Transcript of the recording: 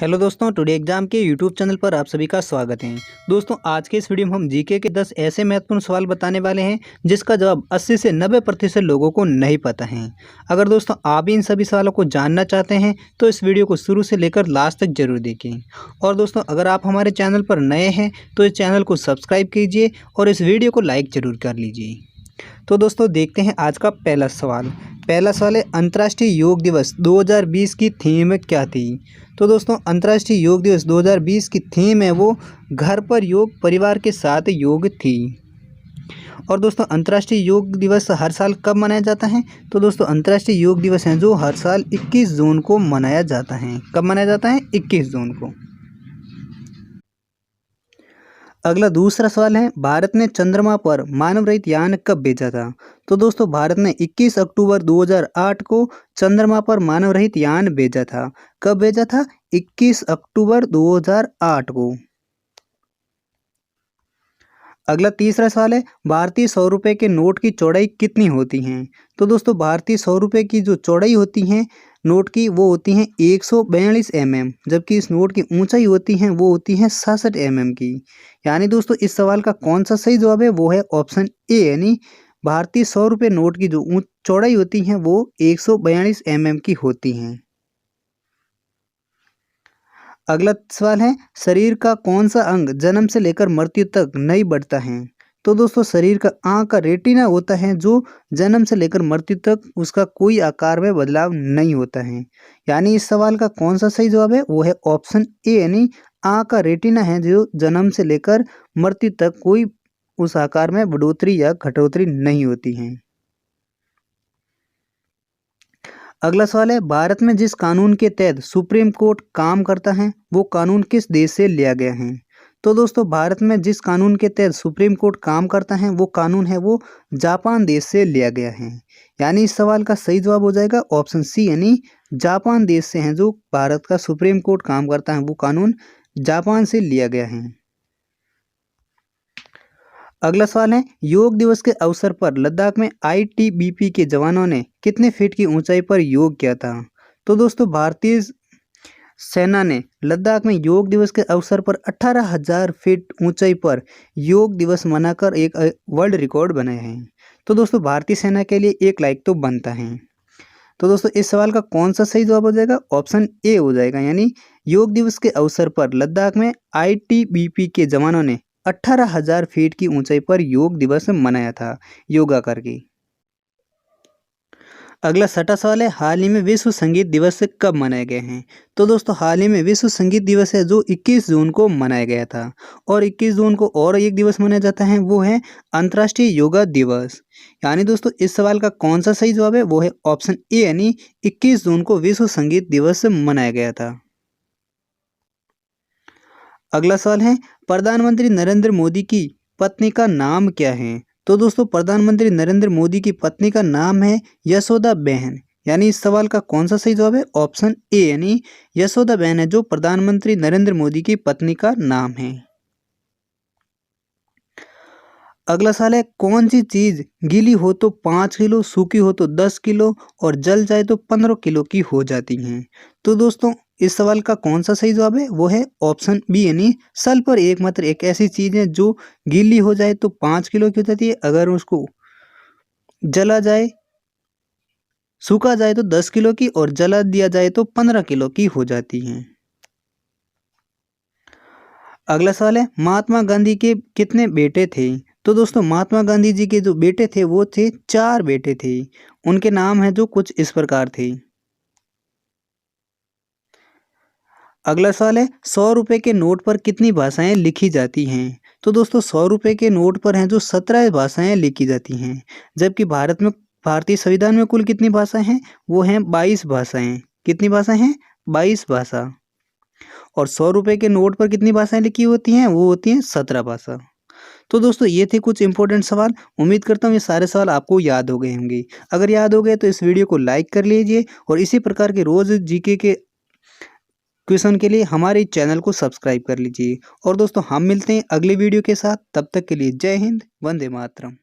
Hello दोस्तों, today exam के YouTube channel पर आप सभी का स्वागत है। दोस्तों, आज के इस वीडियो में हम जीके के 10 ऐसे महत्वपूर्ण सवाल बताने वाले हैं जिसका जवाब 80 से 90% लोगों को नहीं पता है। अगर दोस्तों आप भी इन सभी सवालों को जानना चाहते हैं तो इस वीडियो को शुरू से लेकर लास्ट तक जरूर देखें। और दोस्तों, अगर आप हमारे चैनल पर नए हैं तो इस चैनल को सब्सक्राइब कीजिए और इस वीडियो को लाइक जरूर कर लीजिए। तो दोस्तों देखते हैं आज का पहला सवाल है, अंतर्राष्ट्रीय योग दिवस 2020 की थीम क्या थी। तो दोस्तों, अंतर्राष्ट्रीय योग दिवस 2020 की थीम है वो घर पर योग, परिवार के साथ योग थी। और दोस्तों, अंतर्राष्ट्रीय योग दिवस हर साल कब मनाया जाता है। तो दोस्तों, अंतर्राष्ट्रीय योग दिवस है जो हर साल 21 जून को मनाया जाता है। कब मनाया जाता है? 21 जून को। अगला दूसरा सवाल है, भारत ने चंद्रमा पर मानव रहित यान कब भेजा था। तो दोस्तों, भारत ने 21 अक्टूबर 2008 को चंद्रमा पर मानव रहित यान भेजा था। कब भेजा था? 21 अक्टूबर 2008 को। अगला तीसरा सवाल है, भारतीय 100 रुपये के नोट की चौड़ाई कितनी होती है। तो दोस्तों, भारतीय 100 रुपये की जो चौड़ाई होती है नोट की वो होती है 142 mm, जबकि इस नोट की ऊंचाई होती है वो होती है 67 mm की। यानी दोस्तों, इस सवाल का कौन सा सही जवाब है? वो है ऑप्शन ए, यानी भारतीय 100 रुपये नोट की जो चौड़ाई होती है वो 142 mm की होती है। अगला सवाल है, शरीर का कौन सा अंग जन्म से लेकर मृत्यु तक नहीं बढ़ता है। तो दोस्तों, शरीर का आँख का रेटिना होता है जो जन्म से लेकर मृत्यु तक उसका कोई आकार में बदलाव नहीं होता है। यानी इस सवाल का कौन सा सही जवाब है? वो है ऑप्शन ए, यानी आँख का रेटिना है जो जन्म से लेकर मृत्यु तक कोई उस आकार में बढ़ोतरी या घटोतरी नहीं होती है। अगला सवाल है, भारत में जिस कानून के तहत सुप्रीम कोर्ट काम करता है वो कानून किस देश से लिया गया है। तो दोस्तों, भारत में जिस कानून के तहत सुप्रीम कोर्ट काम करता है वो कानून है वो जापान देश से लिया गया है। यानी इस सवाल का सही जवाब हो जाएगा ऑप्शन सी, यानी जापान देश से है जो भारत का सुप्रीम कोर्ट काम करता है वो कानून जापान से लिया गया है। अगला सवाल है, योग दिवस के अवसर पर लद्दाख में आईटीबीपी के जवानों ने कितने फीट की ऊंचाई पर योग किया था। तो दोस्तों, भारतीय सेना ने लद्दाख में योग दिवस के अवसर पर 18,000 फीट ऊंचाई पर योग दिवस मनाकर एक वर्ल्ड रिकॉर्ड बनाया है। तो दोस्तों, भारतीय सेना के लिए एक लाइक तो बनता है। तो दोस्तों, इस सवाल का कौन सा सही जवाब हो जाएगा? ऑप्शन ए हो जाएगा, यानी योग दिवस के अवसर पर लद्दाख में आईटीबीपी के जवानों ने 18,000 फीट की ऊंचाई पर योग दिवस मनाया था योगा करके। अगला छठा सवाल है, हाल ही में विश्व संगीत दिवस कब मनाए गए हैं। तो दोस्तों, हाल ही में विश्व संगीत दिवस है जो 21 जून को मनाया गया था। और 21 जून को और एक दिवस मनाया जाता है वो है अंतर्राष्ट्रीय योगा दिवस। यानी दोस्तों, इस सवाल का कौन सा सही जवाब है? वो है ऑप्शन ए, यानी 21 जून को विश्व संगीत दिवस मनाया गया था। अगला सवाल है, प्रधानमंत्री नरेंद्र मोदी की पत्नी का नाम क्या है। तो दोस्तों, प्रधानमंत्री नरेंद्र मोदी की पत्नी का नाम है यशोदा बहन। यानी इस सवाल का कौन सा सही जवाब है? ऑप्शन ए, यानी यशोदा बहन है जो प्रधानमंत्री नरेंद्र मोदी की पत्नी का नाम है। अगला सवाल है, कौन सी चीज गीली हो तो 5 किलो, सूखी हो तो 10 किलो और जल जाए तो 15 किलो की हो जाती हैं। तो दोस्तों, इस सवाल का कौन सा सही जवाब है? वो है ऑप्शन बी, यानी सल्फर एकमात्र एक ऐसी चीज है जो गीली हो जाए तो 5 किलो की हो जाती है, अगर उसको जला जाए, सूखा जाए तो 10 किलो की और जला दिया जाए तो 15 किलो की हो जाती है। अगला सवाल है, महात्मा गांधी के कितने बेटे थे। तो दोस्तों, महात्मा गांधी जी के जो बेटे थे वो थे 4 बेटे थे। उनके नाम है जो कुछ इस प्रकार थे। अगला सवाल है, 100 रुपये के नोट पर कितनी भाषाएं लिखी जाती हैं। तो दोस्तों, 100 रुपये के नोट पर हैं जो 17 भाषाएं लिखी जाती हैं, जबकि भारतीय संविधान में कुल कितनी भाषाएं हैं? वो हैं 22 भाषाएं। कितनी भाषाएं हैं? 22 भाषा। और 100 रुपये के नोट पर कितनी भाषाएं लिखी होती हैं? वो होती हैं 17 भाषा। तो दोस्तों, ये थे कुछ इंपॉर्टेंट सवाल। उम्मीद करता हूँ ये सारे सवाल आपको याद हो गए होंगे। अगर याद हो गए तो इस वीडियो को लाइक कर लीजिए और इसी प्रकार के रोज जीके के क्वेश्चन के लिए हमारे चैनल को सब्सक्राइब कर लीजिए। और दोस्तों, हम मिलते हैं अगले वीडियो के साथ। तब तक के लिए जय हिंद, वंदे मातरम।